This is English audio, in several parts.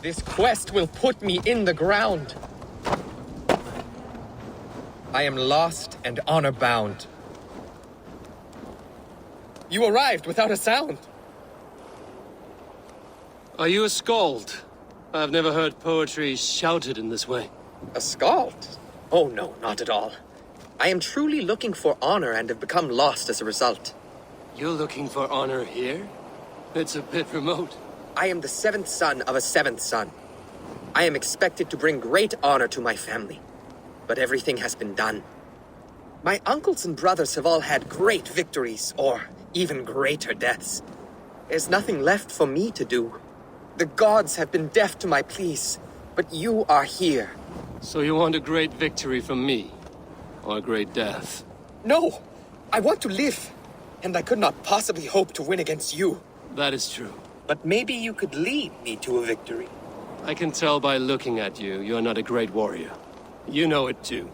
This quest will put me in the ground. I am lost and honor-bound. You arrived without a sound. Are you a skald? I've never heard poetry shouted in this way. A skald? Oh no, not at all. I am truly looking for honor and have become lost as a result. You're looking for honor here? It's a bit remote. I am the seventh son of a seventh son. I am expected to bring great honor to my family. But everything has been done. My uncles and brothers have all had great victories, or even greater deaths. There's nothing left for me to do. The gods have been deaf to my pleas, but you are here. So you want a great victory from me? Or a great death? No! I want to live, and I could not possibly hope to win against you. That is true. But maybe you could lead me to a victory. I can tell by looking at you, you're not a great warrior. You know it too.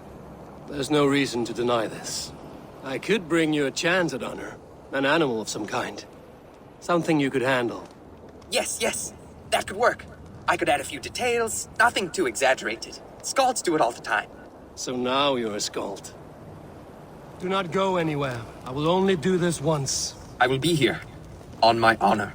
There's no reason to deny this. I could bring you a chance at honor. An animal of some kind. Something you could handle. Yes. That could work. I could add a few details, nothing too exaggerated. Skalds do it all the time. So now you're a skald. Do not go anywhere. I will only do this once. I will be here. On my honor.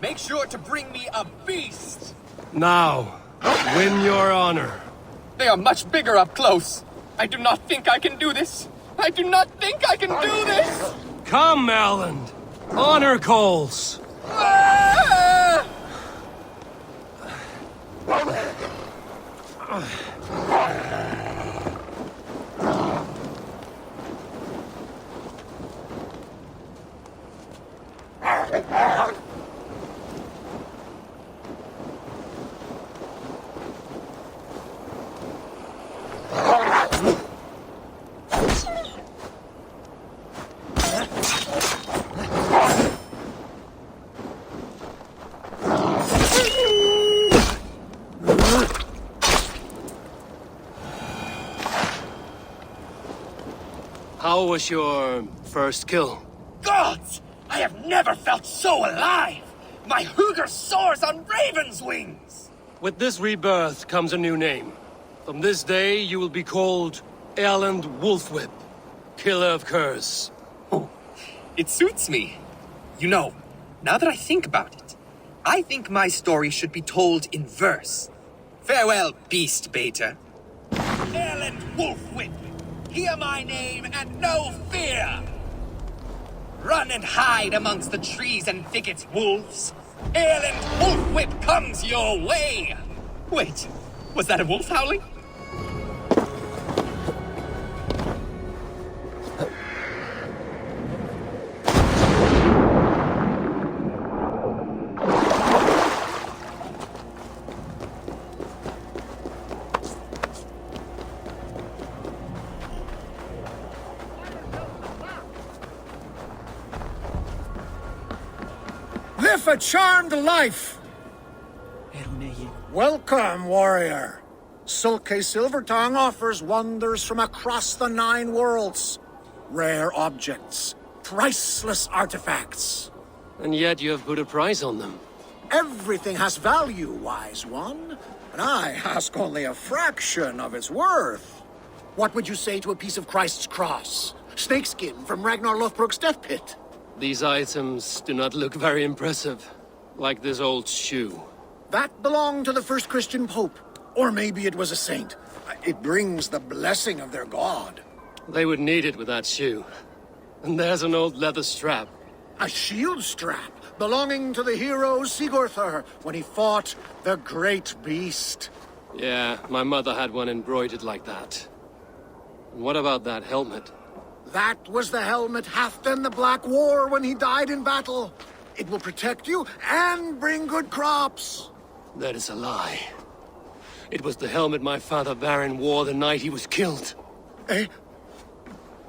Make sure to bring me a beast! Now, win your honor. They are much bigger up close. I do not think I can do this. I do not think I can do this! Come, Erland. Honor calls. Ah! How was your first kill? Gods! I have never felt so alive! My huger soars on raven's wings! With this rebirth comes a new name. From this day, you will be called Erland Wolfwhip, Killer of Curs. Oh, it suits me. You know, now that I think about it, I think my story should be told in verse. Farewell, beast baiter. Erland Wolfwhip, hear my name and no fear! Run and hide amongst the trees and thickets, wolves! Erland Wolfwhip comes your way! Wait, was that a wolf howling? Live a charmed life! Welcome, warrior. Sulke Silvertongue offers wonders from across the 9 worlds. Rare objects, priceless artifacts. And yet you have put a price on them. Everything has value, wise one, and I ask only a fraction of its worth. What would you say to a piece of Christ's cross? Snakeskin from Ragnar Lothbrok's death pit? These items do not look very impressive. Like this old shoe. That belonged to the first Christian pope. Or maybe it was a saint. It brings the blessing of their god. They would need it with that shoe. And there's an old leather strap. A shield strap belonging to the hero Sigurður when he fought the great beast. Yeah, my mother had one embroidered like that. And what about that helmet? That was the helmet Halfdan the Black wore when he died in battle. It will protect you and bring good crops. That is a lie. It was the helmet my father Baron wore the night he was killed.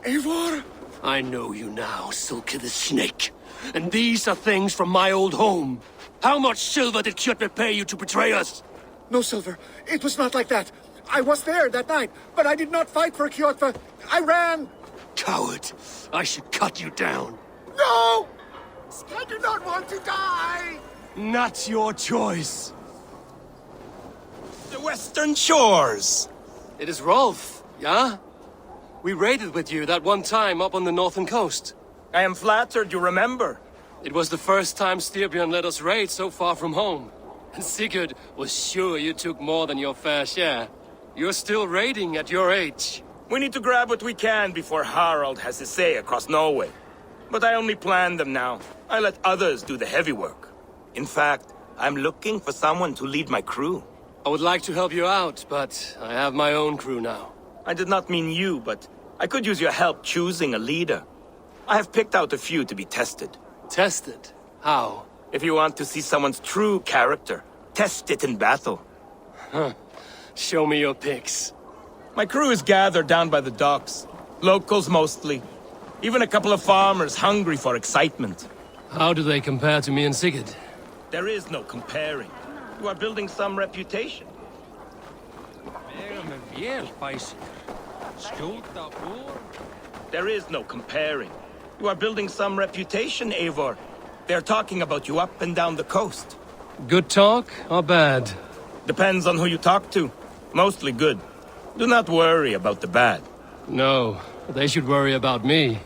Eivor? I know you now, Sulke the Snake. And these are things from my old home. How much silver did Kjotve pay you to betray us? No silver. It was not like that. I was there that night, but I did not fight for Kjotve. I ran. Coward. I should cut you down. No! I do not want to die! Not your choice. The Western Shores! It is Rolf, yeah? We raided with you that one time up on the northern coast. I am flattered you remember. It was the first time Styrbjörn let us raid so far from home. And Sigurd was sure you took more than your fair share. You're still raiding at your age. We need to grab what we can before Harald has his say across Norway. But I only plan them now. I let others do the heavy work. In fact, I'm looking for someone to lead my crew. I would like to help you out, but I have my own crew now. I did not mean you, but I could use your help choosing a leader. I have picked out a few to be tested. Tested? How? If you want to see someone's true character, test it in battle. Show me your pics. My crew is gathered down by the docks. Locals mostly. Even a couple of farmers hungry for excitement. How do they compare to me and Sigurd? There is no comparing. You are building some reputation. There is no comparing. You are building some reputation, Eivor. They're talking about you up and down the coast. Good talk or bad? Depends on who you talk to. Mostly good. Do not worry about the bad. No, they should worry about me.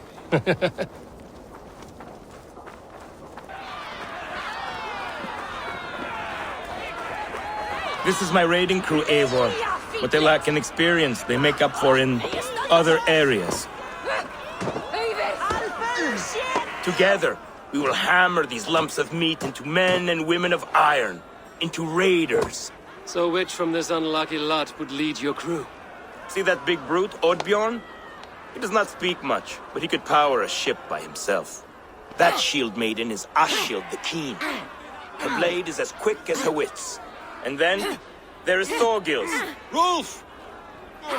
This is my raiding crew, Eivor. What they lack in experience, they make up for in other areas. Together, we will hammer these lumps of meat into men and women of iron, into raiders. So which from this unlucky lot would lead your crew? See that big brute, Oddbjorn? He does not speak much, but he could power a ship by himself. That shield maiden is Ashild the Keen. Her blade is as quick as her wits. And then, there is Thorgils. Rolf!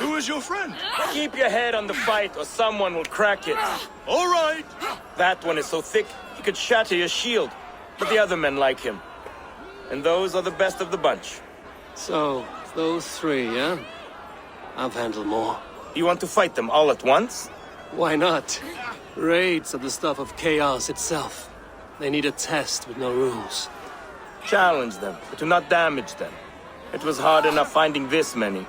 Who is your friend? Keep your head on the fight or someone will crack it. All right. That one is so thick, he could shatter your shield. But the other men like him. And those are the best of the bunch. So, those three, yeah? I've handled more. You want to fight them all at once? Why not? Raids are the stuff of chaos itself. They need a test with no rules. Challenge them, but do not damage them. It was hard enough finding this many.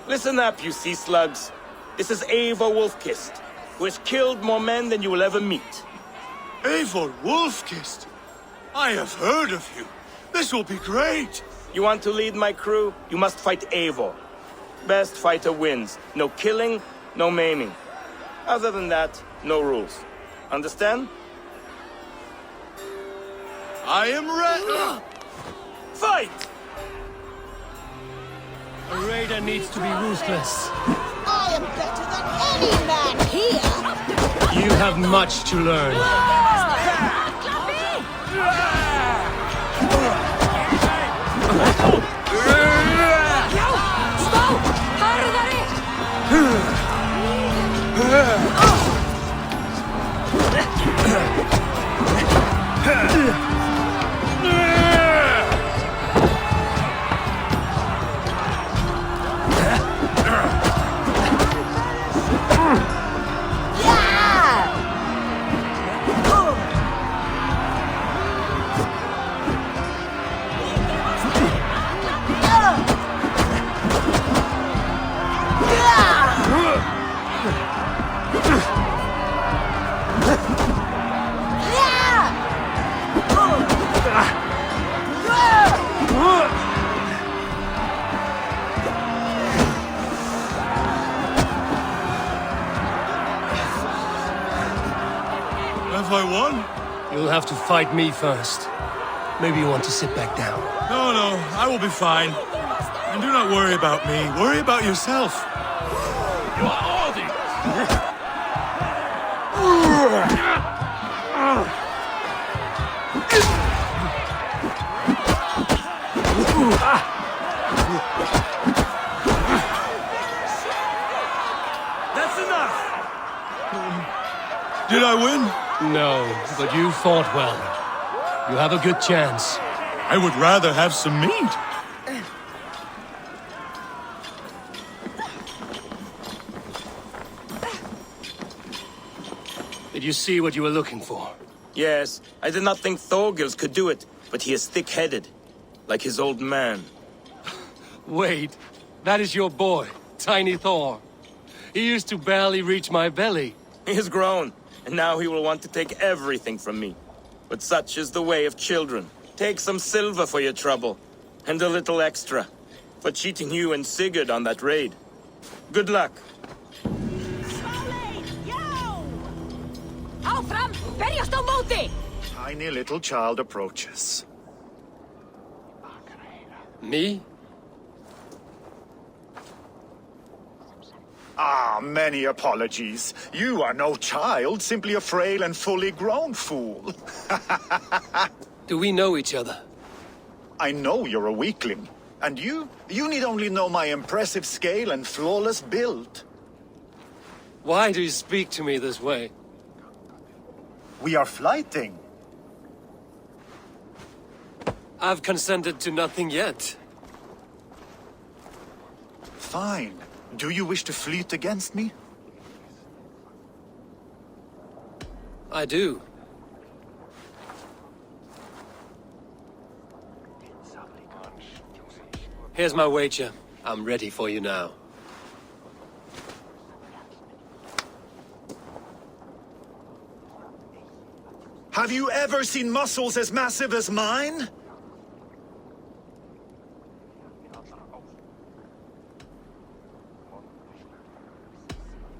Listen up, you sea slugs. This is Eivor Wolfkist, who has killed more men than you will ever meet. Eivor Wolfkist. I have heard of you. This will be great. You want to lead my crew? You must fight Eivor. Best fighter wins. No killing, no maiming. Other than that, no rules. Understand? I am ready. Fight! A raider needs to be ruthless. I am better than any man here! You have much to learn. have to fight me first. Maybe you want to sit back down. No, I will be fine. And do not worry about me. Worry about yourself. You are all the... That's enough! Did I win? No, but you fought well. You have a good chance. I would rather have some meat. Did you see what you were looking for? Yes, I did not think Thorgils could do it, but he is thick-headed, like his old man. Wait, that is your boy, Tiny Thor. He used to barely reach my belly. He is grown, and now he will want to take everything from me. But such is the way of children. Take some silver for your trouble, and a little extra, for cheating you and Sigurd on that raid. Good luck. Áfram! Berjast á móti! Tiny little child approaches. Me? Many apologies. You are no child, simply a frail and fully grown fool. Do we know each other? I know you're a weakling. And you need only know my impressive scale and flawless build. Why do you speak to me this way? We are flighting. I've consented to nothing yet. Fine. Do you wish to fleet against me? I do. Here's my wager. I'm ready for you now. Have you ever seen muscles as massive as mine?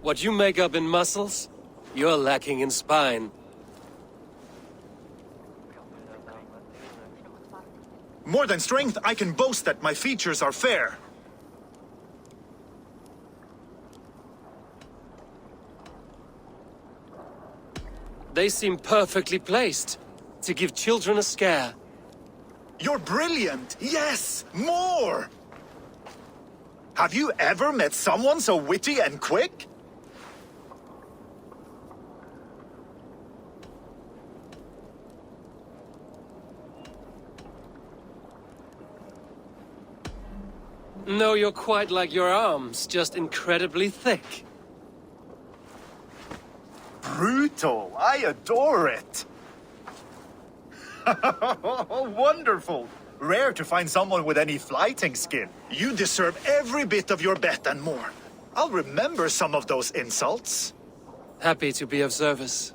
What you make up in muscles, you're lacking in spine. More than strength, I can boast that my features are fair. They seem perfectly placed to give children a scare. You're brilliant! Yes! More! Have you ever met someone so witty and quick? No, you're quite like your arms, just incredibly thick. Brutal! I adore it! Wonderful! Rare to find someone with any flighting skill. You deserve every bit of your bet and more. I'll remember some of those insults. Happy to be of service.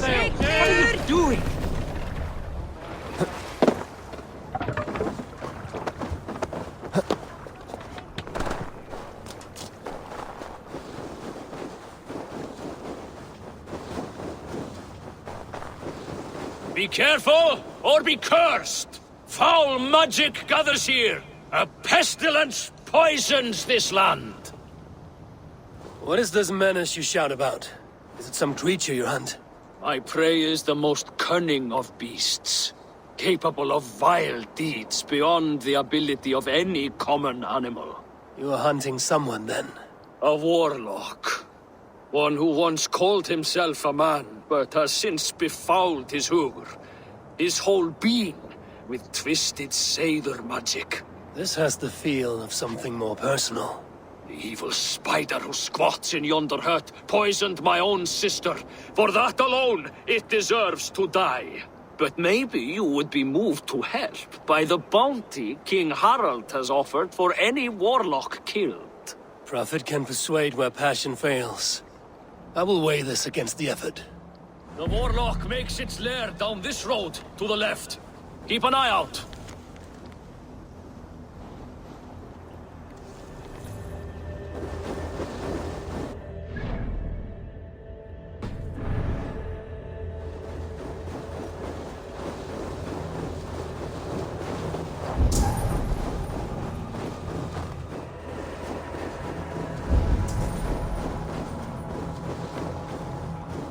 What are you doing? Be careful, or be cursed! Foul magic gathers here! A pestilence poisons this land! What is this menace you shout about? Is it some creature you hunt? My prey is the most cunning of beasts, capable of vile deeds beyond the ability of any common animal. You are hunting someone, then? A warlock. One who once called himself a man, but has since befouled his hugr, his whole being, with twisted Seidr magic. This has the feel of something more personal. The evil spider who squats in yonder hut poisoned my own sister. For that alone, it deserves to die. But maybe you would be moved to help by the bounty King Harald has offered for any warlock killed. Profit can persuade where passion fails. I will weigh this against the effort. The warlock makes its lair down this road, to the left. Keep an eye out.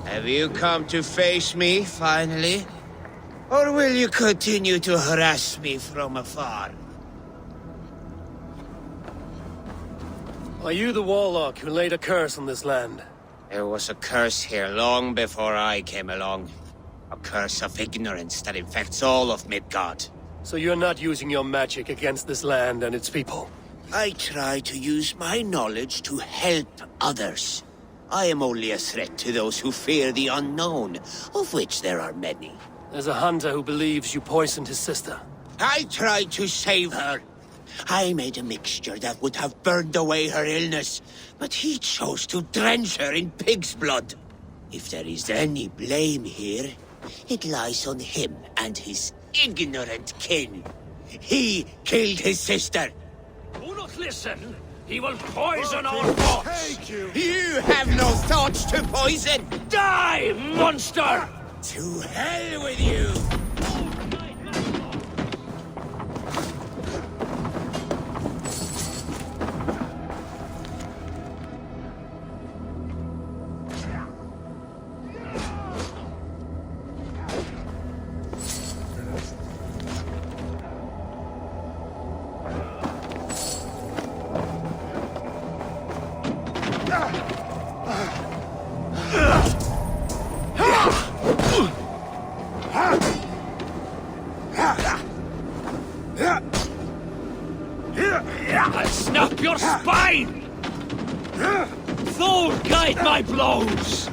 Have you come to face me, finally? Or will you continue to harass me from afar? Are you the warlock who laid a curse on this land? There was a curse here long before I came along. A curse of ignorance that infects all of Midgard. So you're not using your magic against this land and its people? I try to use my knowledge to help others. I am only a threat to those who fear the unknown, of which there are many. There's a hunter who believes you poisoned his sister. I tried to save her. I made a mixture that would have burned away her illness, but he chose to drench her in pig's blood. If there is any blame here, it lies on him and his ignorant kin. He killed his sister. Do not listen. He will poison our thoughts. You have no thoughts to poison. Die, monster! To hell with you! I'll snap your spine! Thor, guide my blows!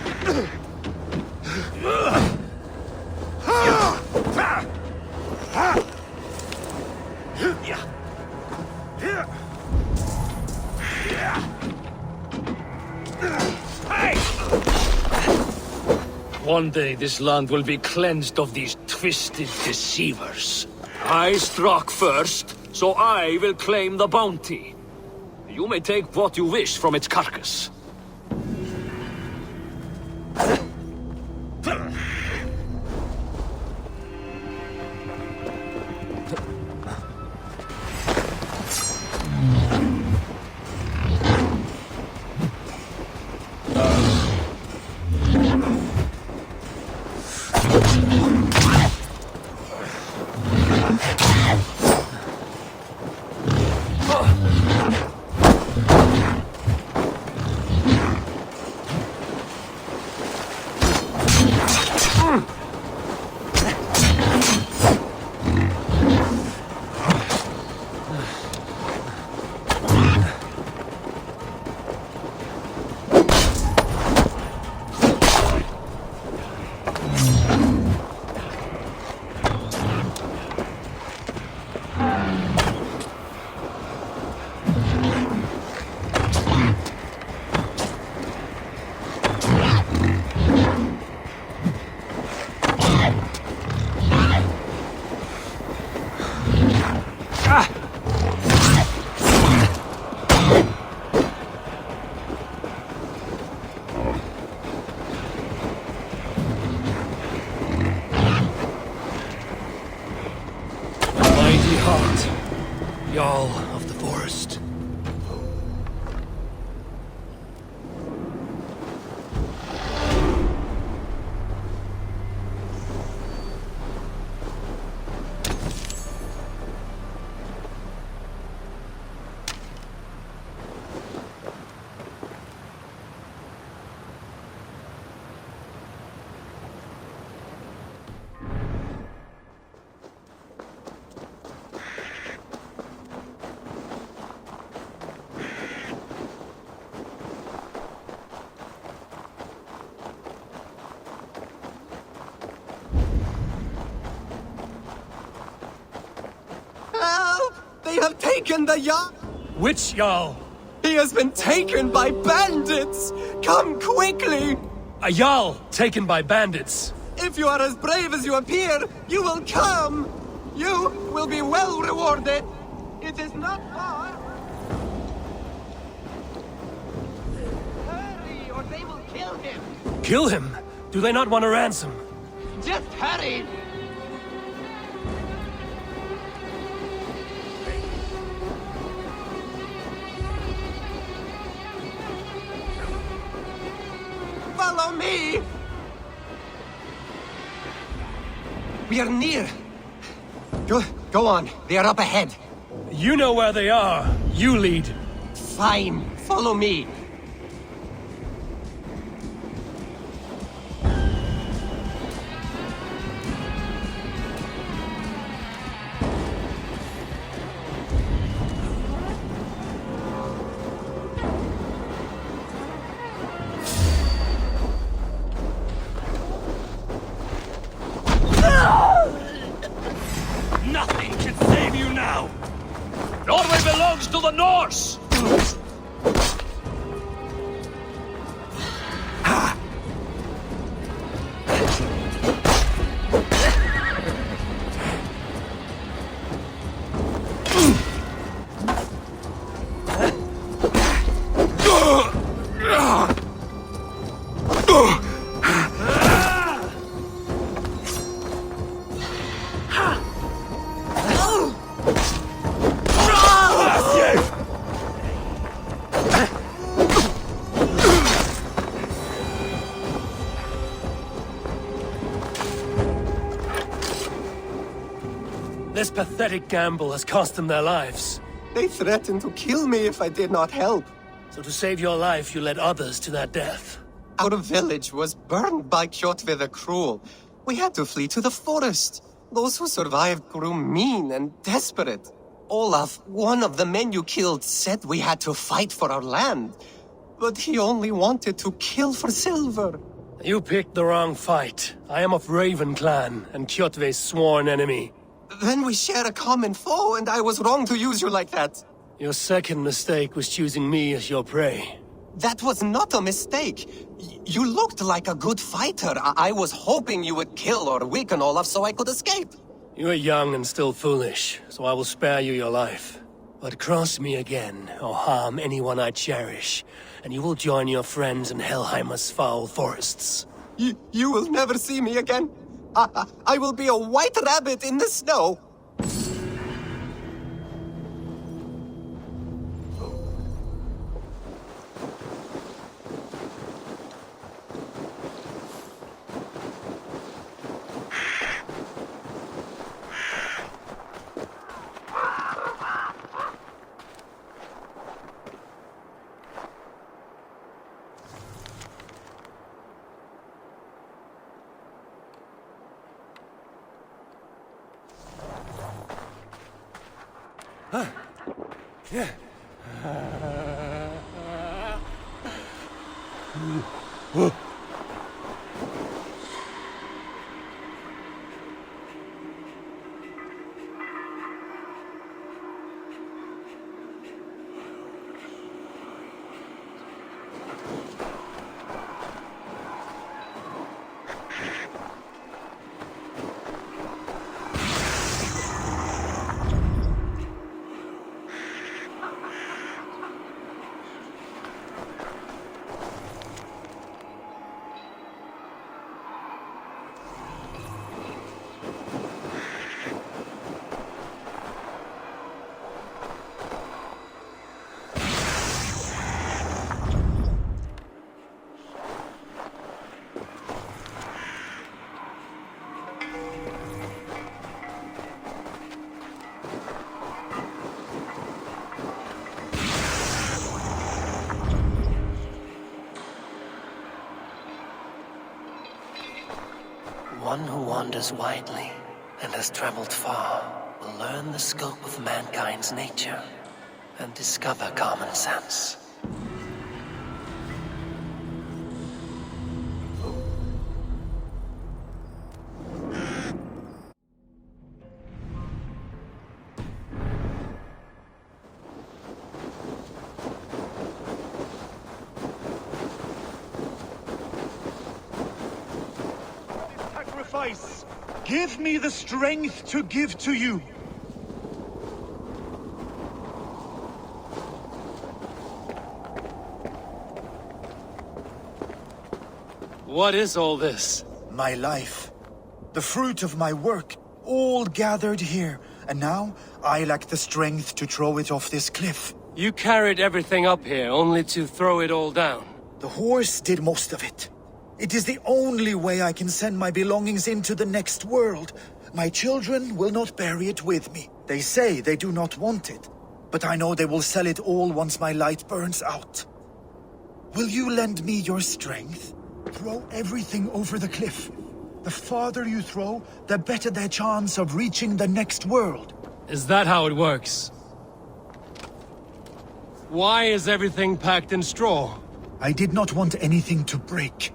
One day this land will be cleansed of these twisted deceivers. I struck first, so I will claim the bounty. You may take what you wish from its carcass. Jarl of the forest. They have taken the Jarl! Which Jarl? He has been taken by bandits! Come quickly! A Jarl taken by bandits. If you are as brave as you appear, you will come! You will be well rewarded! It is not far! Hurry, or they will kill him! Kill him? Do they not want a ransom? Just hurry! Follow me! We are near. Go on. They are up ahead. You know where they are. You lead. Fine. Follow me. Nothing can save you now! Norway belongs to the Norse! This pathetic gamble has cost them their lives. They threatened to kill me if I did not help. So to save your life, you led others to their death. Our village was burned by Kjotve the Cruel. We had to flee to the forest. Those who survived grew mean and desperate. Olaf, one of the men you killed, said we had to fight for our land. But he only wanted to kill for silver. You picked the wrong fight. I am of Raven clan, and Kjotve's sworn enemy. Then we share a common foe, and I was wrong to use you like that. Your second mistake was choosing me as your prey. That was not a mistake. You looked like a good fighter. I was hoping you would kill or weaken Olaf so I could escape. You are young and still foolish, so I will spare you your life. But cross me again, or harm anyone I cherish, and you will join your friends in Helheimer's foul forests. You will never see me again. I will be a white rabbit in the snow. One who wanders widely and has traveled far will learn the scope of mankind's nature and discover common sense. sacrifice. Give me the strength to give to you. What is all this? My life. The fruit of my work. All gathered here. And now, I lack the strength to throw it off this cliff. You carried everything up here, only to throw it all down. The horse did most of it. It is the only way I can send my belongings into the next world. My children will not bury it with me. They say they do not want it. But I know they will sell it all once my light burns out. Will you lend me your strength? Throw everything over the cliff. The farther you throw, the better their chance of reaching the next world. Is that how it works? Why is everything packed in straw? I did not want anything to break.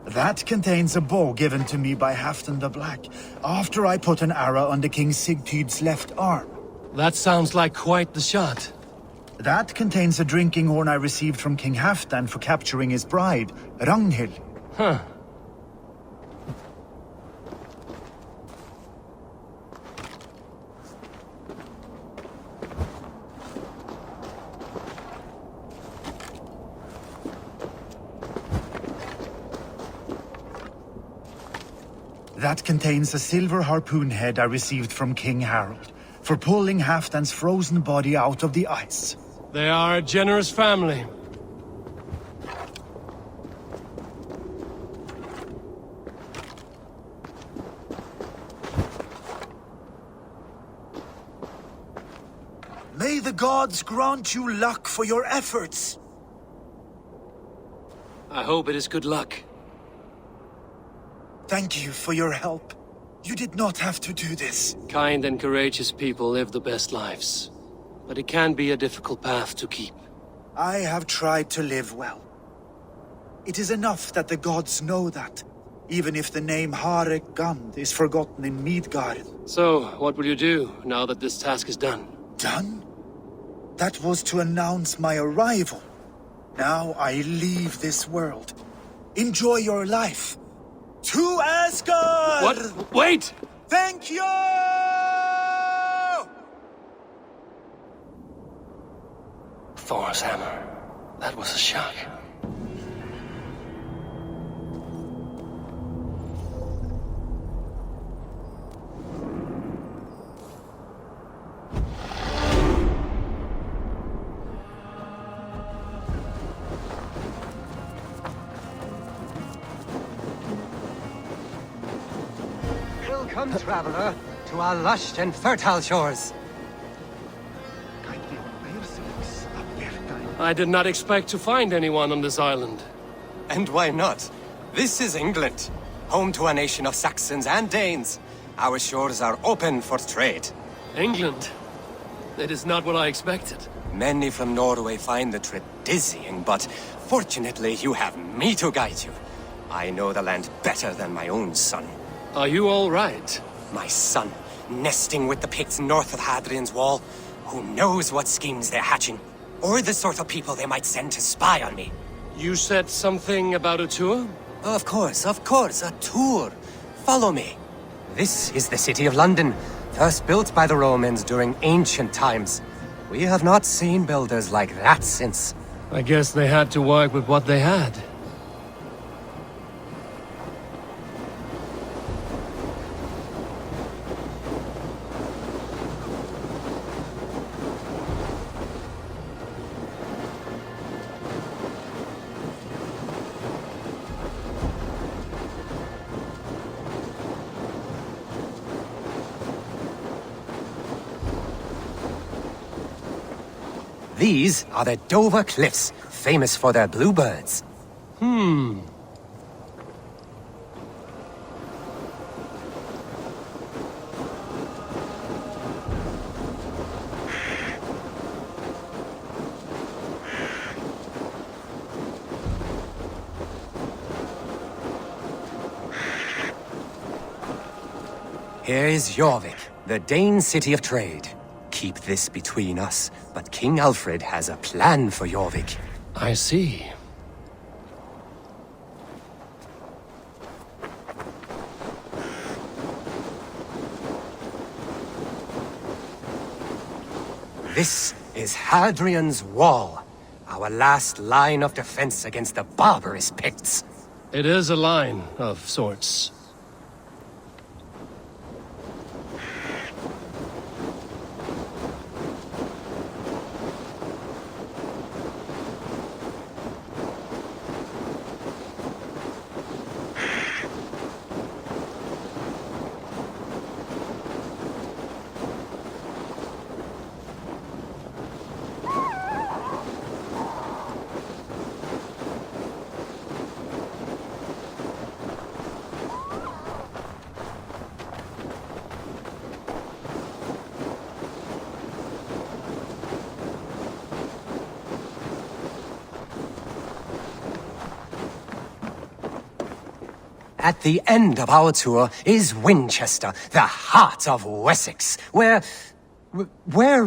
That contains a bow given to me by Halfdan the Black, after I put an arrow under King Sigtyd's left arm. That sounds like quite the shot. That contains a drinking horn I received from King Halfdan for capturing his bride, Ragnhild. Huh. That contains a silver harpoon head I received from King Harald, for pulling Halfdan's frozen body out of the ice. They are a generous family. May the gods grant you luck for your efforts. I hope it is good luck. Thank you for your help. You did not have to do this. Kind and courageous people live the best lives. But it can be a difficult path to keep. I have tried to live well. It is enough that the gods know that, even if the name Harek Gand is forgotten in Midgard. So, what will you do, now that this task is done? Done? That was to announce my arrival. Now I leave this world. Enjoy your life. To Asgard! What? Wait! Thank you! Thor's hammer. That was a shock. Welcome, traveler, to our lush and fertile shores. I did not expect to find anyone on this island. And why not? This is England, home to a nation of Saxons and Danes. Our shores are open for trade. England? That is not what I expected. Many from Norway find the trip dizzying, but fortunately you have me to guide you. I know the land better than my own son. Are you all right? My son, nesting with the Picts north of Hadrian's Wall. Who knows what schemes they're hatching? Or the sort of people they might send to spy on me. You said something about a tour? Of course, a tour. Follow me. This is the city of London, first built by the Romans during ancient times. We have not seen builders like that since. I guess they had to work with what they had. These are the Dover Cliffs, famous for their bluebirds. Here is Jorvik, The Dane city of trade. Keep this between us, but King Alfred has a plan for Jorvik. I see. This is Hadrian's Wall, our last line of defense against the barbarous Picts. It is a line of sorts. At the end of our tour is Winchester, the heart of Wessex, where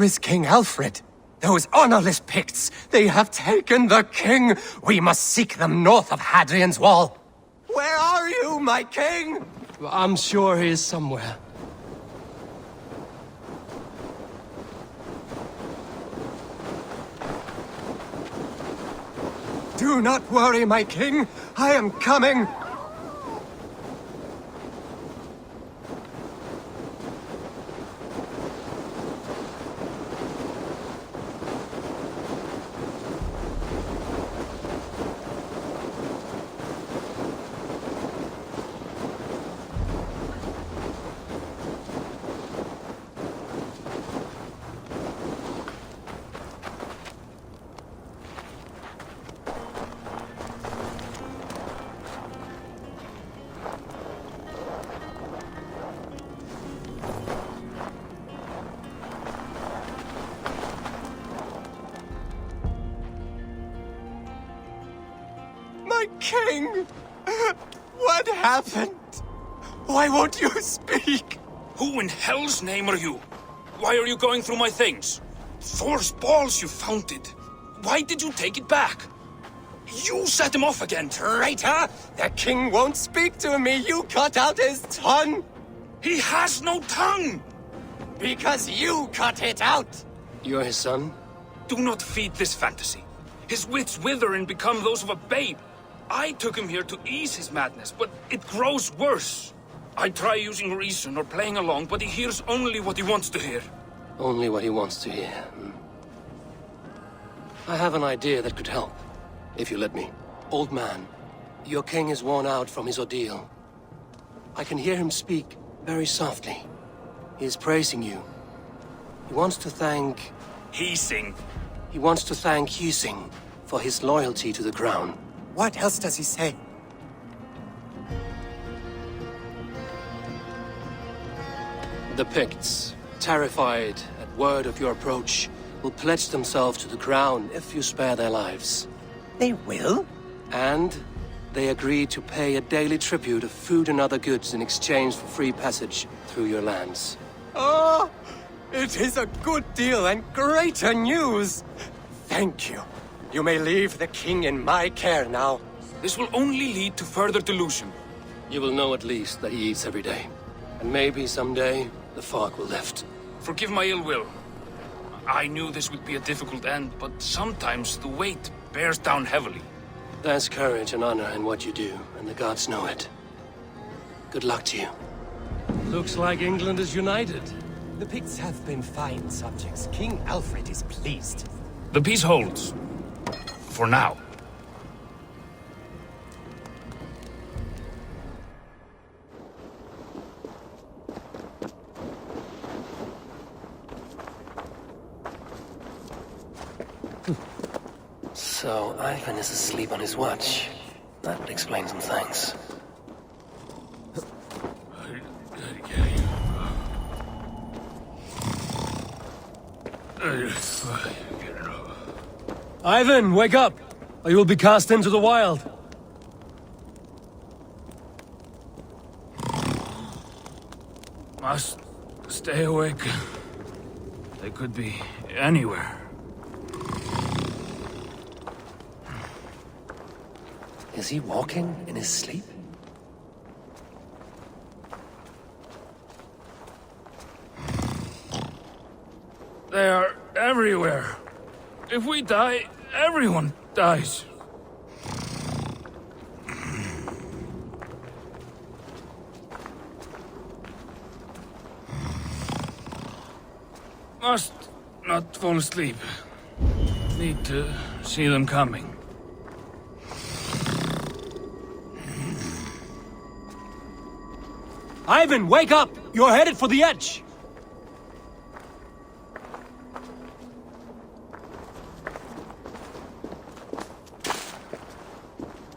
is King Alfred? Those honorless Picts, they have taken the king! We must seek them north of Hadrian's Wall! Where are you, my king? I'm sure he is somewhere. Do not worry, my king. I am coming. My king! What happened? Why won't you speak? Who in hell's name are you? Why are you going through my things? Thor's balls, you found it. Why did you take it back? You set him off again. Traitor! The king won't speak to me. You cut out his tongue. He has no tongue! Because you cut it out. You're his son? Do not feed this fantasy. His wits wither and become those of a babe. I took him here to ease his madness, but it grows worse. I try using reason or playing along, but he hears only what he wants to hear. Only what he wants to hear. I have an idea that could help, if you let me. Old man, your king is worn out from his ordeal. I can hear him speak very softly. He is praising you. He wants to thank... He wants to thank Hysing for his loyalty to the crown. What else does he say? The Picts, terrified at word of your approach, will pledge themselves to the crown if you spare their lives. They will? And they agree to pay a daily tribute of food and other goods in exchange for free passage through your lands. Oh, it is a good deal and greater news. Thank you. You may leave the king in my care now. This will only lead to further delusion. You will know at least that he eats every day. And maybe someday, the fog will lift. Forgive my ill will. I knew this would be a difficult end, but sometimes the weight bears down heavily. There's courage and honor in what you do, and the gods know it. Good luck to you. Looks like England is united. The Picts have been fine subjects. King Alfred is pleased. The peace holds. For now. So, Ivan is asleep on his watch. That would explain some things. Ivan, wake up! Or you will be cast into the wild. Must stay Stay awake. They could be anywhere. Is he walking in his sleep? They are everywhere. If we die, everyone dies. Must not fall asleep. Need to see them coming. Ivan, wake up! You're headed for the edge!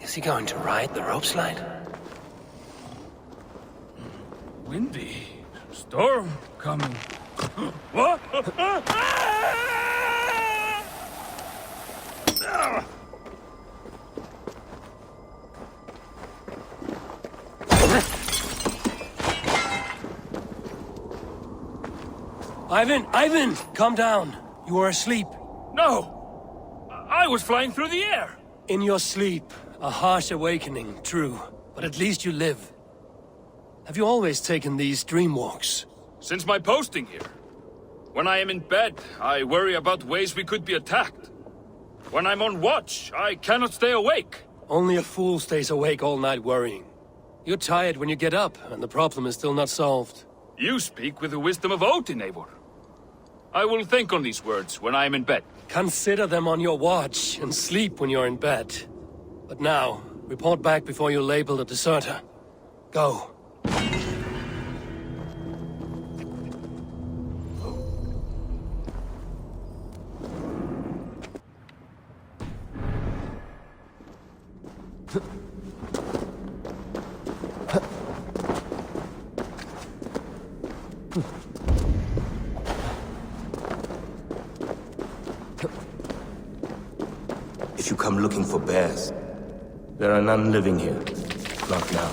Is he going to ride the rope slide? Windy. Storm coming. What? Ivan, calm down. You are asleep. No! I was flying through the air! In your sleep, a harsh awakening, true. But at least you live. Have you always taken these dream walks? Since my posting here. When I am in bed, I worry about ways we could be attacked. When I'm on watch, I cannot stay awake. Only a fool stays awake all night worrying. You're tired when you get up, and the problem is still not solved. You speak with the wisdom of Odin, Eivor. I will think on these words when I am in bed. Consider them on your watch, and sleep when you're in bed. But now, report back before you're labeled a deserter. Go. If you come looking for bears, there are none living here. Not now.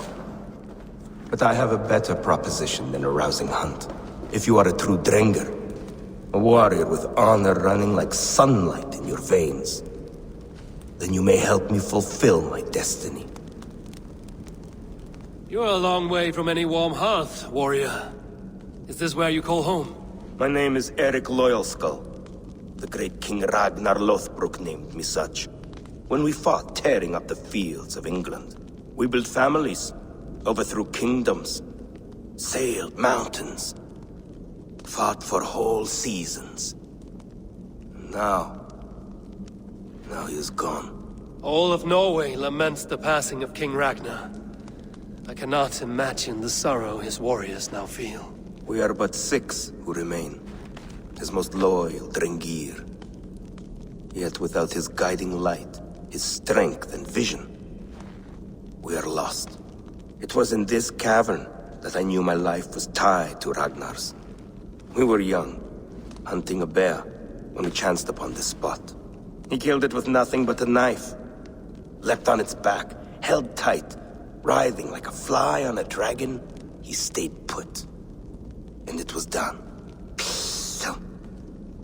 But I have a better proposition than a rousing hunt. If you are a true Drengr, a warrior with honor running like sunlight in your veins, then you may help me fulfill my destiny. You're a long way from any warm hearth, warrior. Is this where you call home? My name is Erik Loyalskull. The great King Ragnar Lothbrok named me such. When we fought tearing up the fields of England, we built families, overthrew kingdoms, sailed mountains, fought for whole seasons. Now he is gone. All of Norway laments the passing of King Ragnar. I cannot imagine the sorrow his warriors now feel. We are but 6 who remain. His most loyal Drengr. Yet without his guiding light, his strength and vision, we are lost. It was in this cavern that I knew my life was tied to Ragnar's. We were young, hunting a bear, when we chanced upon this spot. He killed it with nothing but a knife. Leapt on its back, held tight, writhing like a fly on a dragon. He stayed put. And it was done.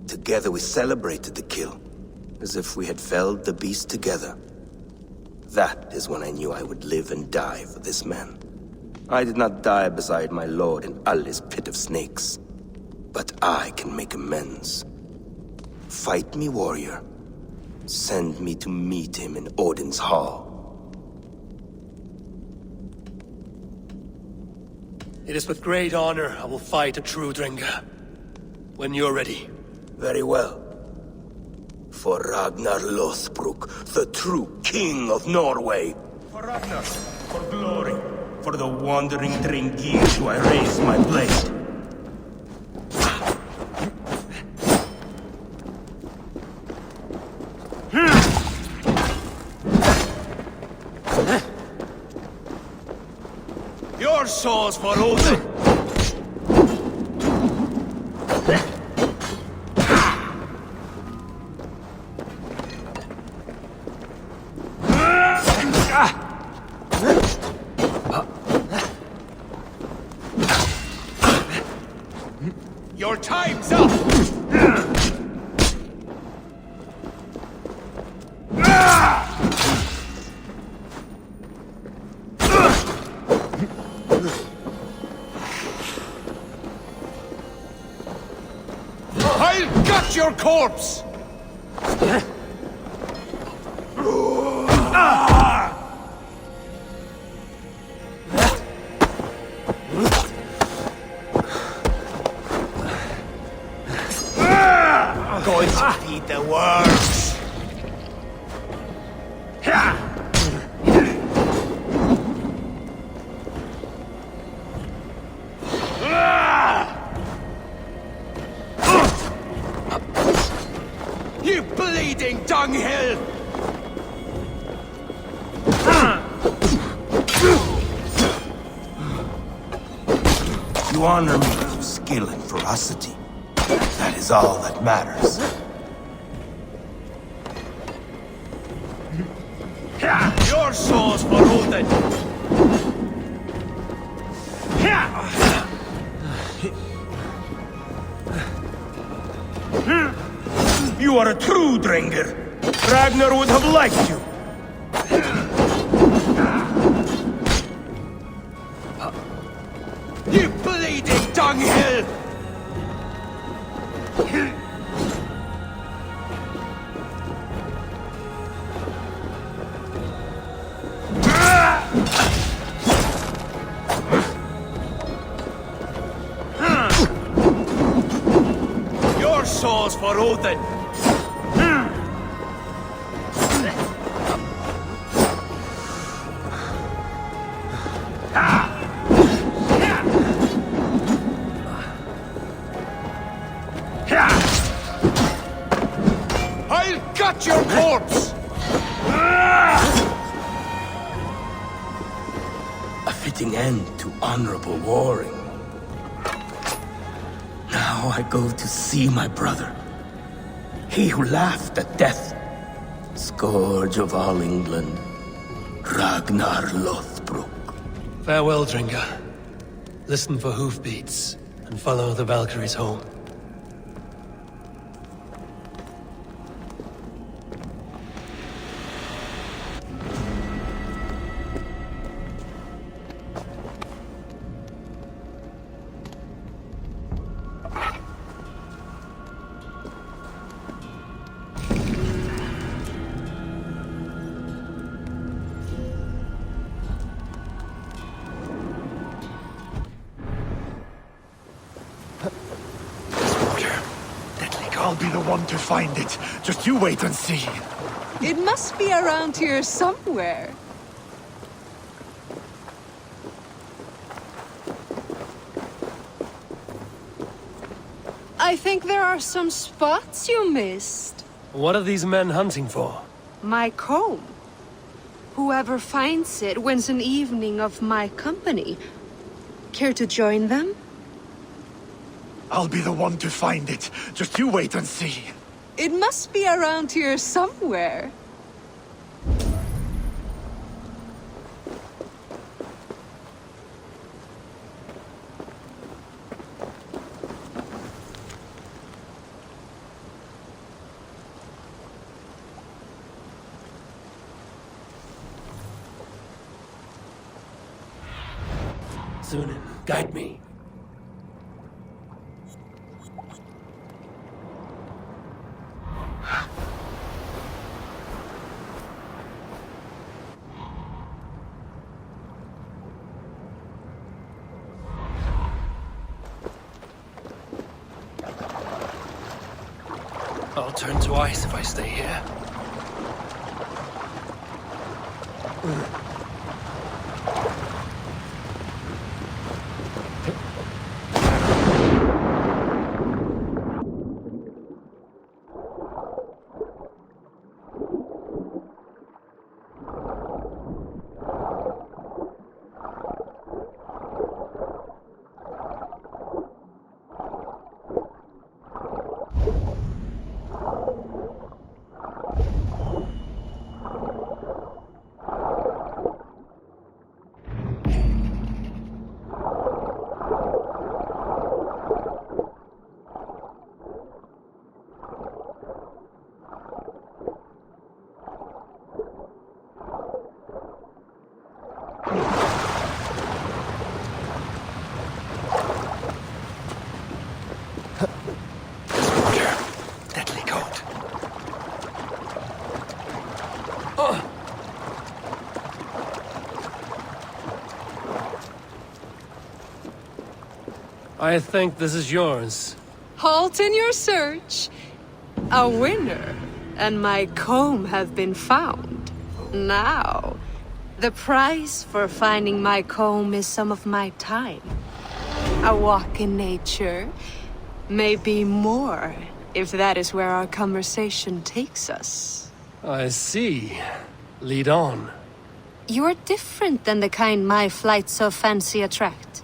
Together we celebrated the kill, as if we had felled the beast together. That is when I knew I would live and die for this man. I did not die beside my lord in Ali's pit of snakes. But I can make amends. Fight me, warrior. Send me to meet him in Odin's hall. It is with great honor I will fight a true Drengr. When you're ready. Very well. For Ragnar Lothbrok, the true king of Norway. For Ragnar, for glory, for the wandering Drengr who I raise my blade. Your souls for Odin! cut your corpse! Going to feed the worms! You bleeding dunghill! You honor me through skill and ferocity. That is all that matters. Your soul's for Odin! You are a true Drengr. Ragnar would have liked you. You bleeding dunghill! Your soul's for Odin! I'll cut your corpse! A fitting end to honorable warring. Now I go to see my brother. He who laughed at death. Scourge of all England. Ragnar Lothbrok. Farewell, Drengr. Listen for hoofbeats, and follow the Valkyries home. I'll be the one to find it. Just you wait and see. It must be around here somewhere. I think there are some spots you missed. What are these men hunting for? My comb. Whoever finds it wins an evening of my company. Care to join them? I'll be the one to find it. Just you wait and see. It must be around here somewhere. Sunan, guide me. I'll turn to ice if I stay here. I think this is yours. Halt in your search. A winner, and my comb have been found. Now, the price for finding my comb is some of my time. A walk in nature, maybe more, if that is where our conversation takes us. I see. Lead on. You're different than the kind my flights of fancy attract.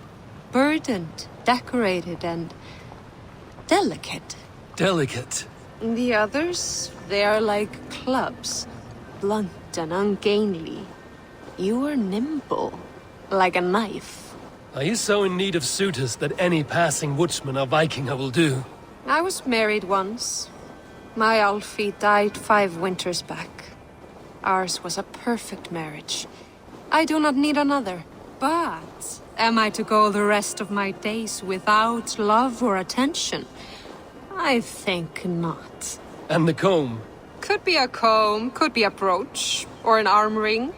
Burdened, decorated, and delicate. Delicate. The others, they are like clubs, blunt and ungainly. You are nimble, like a knife. Are you so in need of suitors that any passing woodsman or Vikinger will do? I was married once. My Alfie died 5 winters back. Ours was a perfect marriage. I do not need another. But am I to go the rest of my days without love or attention? I think not. And the comb? Could be a comb, could be a brooch, or an arm ring.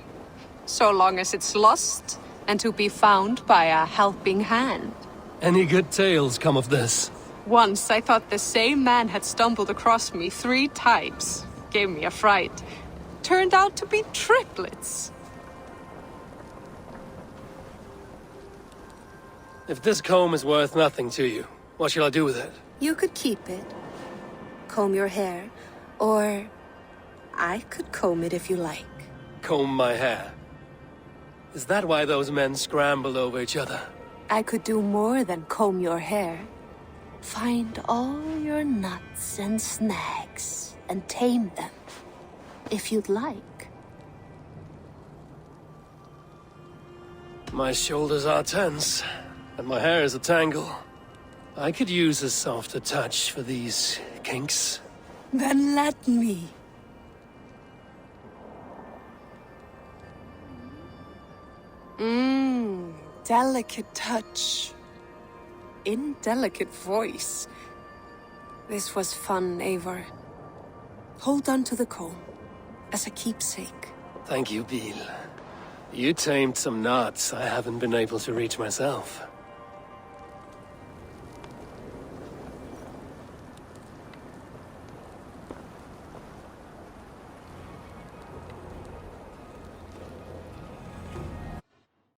So long as it's lost, and to be found by a helping hand. Any good tales come of this? Once I thought the same man had stumbled across me 3 times. Gave me a fright. Turned out to be triplets. If this comb is worth nothing to you, what shall I do with it? You could keep it. Comb your hair. Or I could comb it if you like. Comb my hair. Is that why those men scrambled over each other? I could do more than comb your hair. Find all your nuts and snags and tame them, if you'd like. My shoulders are tense, and my hair is a tangle. I could use a softer touch for these kinks. Then let me. Delicate touch. Indelicate voice. This was fun, Eivor. Hold on to the comb, as a keepsake. Thank you, Bill. You tamed some knots I haven't been able to reach myself.